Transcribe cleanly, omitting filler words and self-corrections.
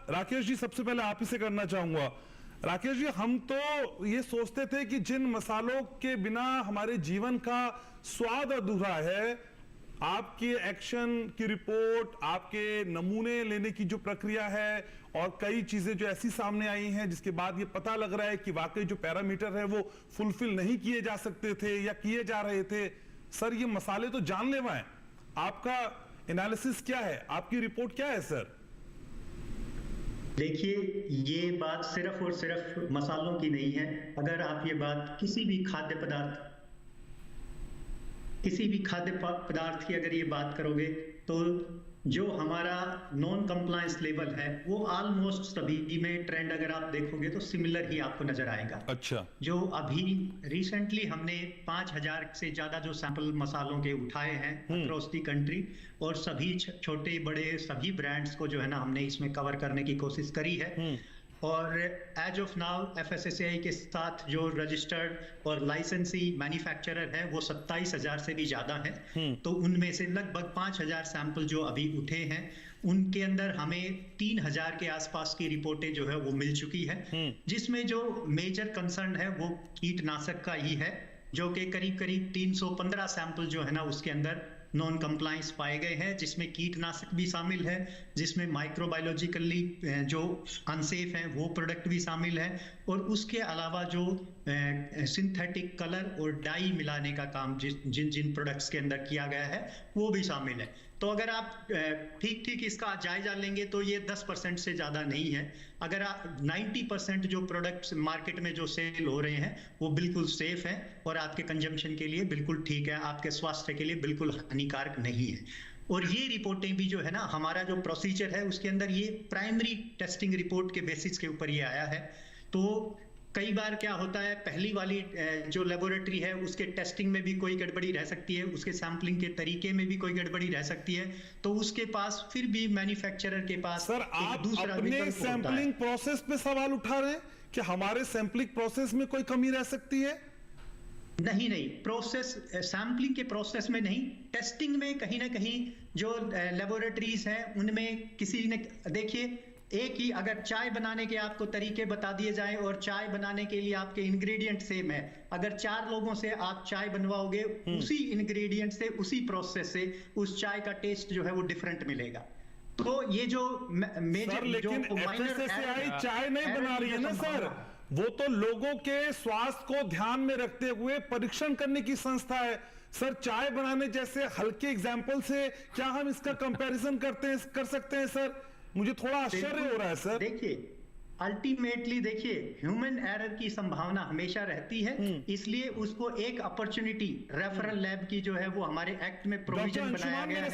राकेश जी, सबसे पहले आप ही से करना चाहूंगा। राकेश जी, हम तो ये सोचते थे कि जिन मसालों के बिना हमारे जीवन का स्वाद अधूरा है, आपकी एक्शन की रिपोर्ट, आपके नमूने लेने की जो प्रक्रिया है और कई चीजें जो ऐसी सामने आई हैं जिसके बाद ये पता लग रहा है कि वाकई जो पैरामीटर है वो फुलफिल नहीं किए जा सकते थे या किए जा रहे थे। सर, ये मसाले तो जानलेवा हैं। आपका एनालिसिस क्या है, आपकी रिपोर्ट क्या है सर? देखिए, ये बात सिर्फ और सिर्फ मसालों की नहीं है। अगर आप ये बात किसी भी खाद्य पदार्थ की अगर ये बात करोगे, तो जो हमारा नॉन कंप्लायंस लेवल है वो ऑलमोस्ट सभी में ट्रेंड अगर आप देखोगे तो सिमिलर ही आपको नजर आएगा। अच्छा। जो अभी रिसेंटली हमने 5000 से ज्यादा जो सैंपल मसालों के उठाए हैं अक्रॉस दी कंट्री, और सभी छोटे बड़े सभी ब्रांड्स को जो है ना हमने इसमें कवर करने की कोशिश करी है। और एज ऑफ नाउ FSSAI के साथ जो रजिस्टर्ड और लाइसेंसी मैन्युफैक्चरर है वो 27,000 से भी ज्यादा है। तो उनमें से लगभग 5,000 सैंपल जो अभी उठे हैं, उनके अंदर हमें 3,000 के आसपास की रिपोर्टें जो है वो मिल चुकी है, जिसमें जो मेजर कंसर्न है वो कीटनाशक का ही है, जो कि करीब करीब 315 सैंपल जो है ना उसके अंदर नॉन कंप्लायंस पाए गए हैं, जिसमें कीटनाशक भी शामिल है, जिसमें माइक्रोबायोलॉजिकली जो अनसेफ हैं वो प्रोडक्ट भी शामिल है, और उसके अलावा जो सिंथेटिक कलर और डाई मिलाने का काम जिन जिन प्रोडक्ट्स के अंदर किया गया है वो भी शामिल है। तो अगर आप ठीक इसका जायजा लेंगे तो ये 10% से ज्यादा नहीं है। अगर आप 90% जो प्रोडक्ट्स मार्केट में जो सेल हो रहे हैं वो बिल्कुल सेफ है और आपके कंजम्पशन के लिए बिल्कुल ठीक है, आपके स्वास्थ्य के लिए बिल्कुल हानिकारक नहीं है। और ये रिपोर्टें भी जो है ना, हमारा जो प्रोसीजर है उसके अंदर ये प्राइमरी टेस्टिंग रिपोर्ट के बेसिस के ऊपर ये आया है। तो कई बार क्या होता है, पहली वाली जो लेबोरेटरी है उसके टेस्टिंग में भी कोई गड़बड़ी रह सकती है, उसके सैंपलिंग के तरीके में भी कोई गड़बड़ी रह सकती है, तो उसके पास फिर भी मैन्युफैक्चरर के पास सर आप अपने सैंपलिंग प्रोसेस पे सवाल उठा रहे हैं कि हमारे सैंपलिंग प्रोसेस में कोई कमी रह सकती है? नहीं, प्रोसेस सैंपलिंग के प्रोसेस में नहीं, टेस्टिंग में कहीं ना कहीं जो लेबोरेटरीज हैं उनमें किसी ने, देखिए एक ही अगर चाय बनाने के आपको तरीके बता दिए जाएं और चाय बनाने के लिए आपके इंग्रेडिएंट सेम है, अगर 4 लोगों से आप चाय बनवाओगे उसी इंग्रेडिएंट से उसी प्रोसेस से उस चाय का टेस्ट जो है वो डिफरेंट मिलेगा। तो ये जो मेजर जो FSSAI चाय नहीं बना रही है ना सर, वो तो लोगों के स्वास्थ्य को ध्यान में रखते हुए परीक्षण करने की संस्था है। सर, चाय बनाने जैसे हल्के एग्जाम्पल से क्या हम इसका कंपैरिजन कर सकते हैं सर? मुझे थोड़ा आश्चर्य हो रहा है सर। देखिए, अल्टीमेटली देखिए ह्यूमन एरर की संभावना हमेशा रहती है, इसलिए उसको एक अपॉर्चुनिटी रेफरल लैब की जो है वो हमारे एक्ट में प्रोविजन बनाया गया है।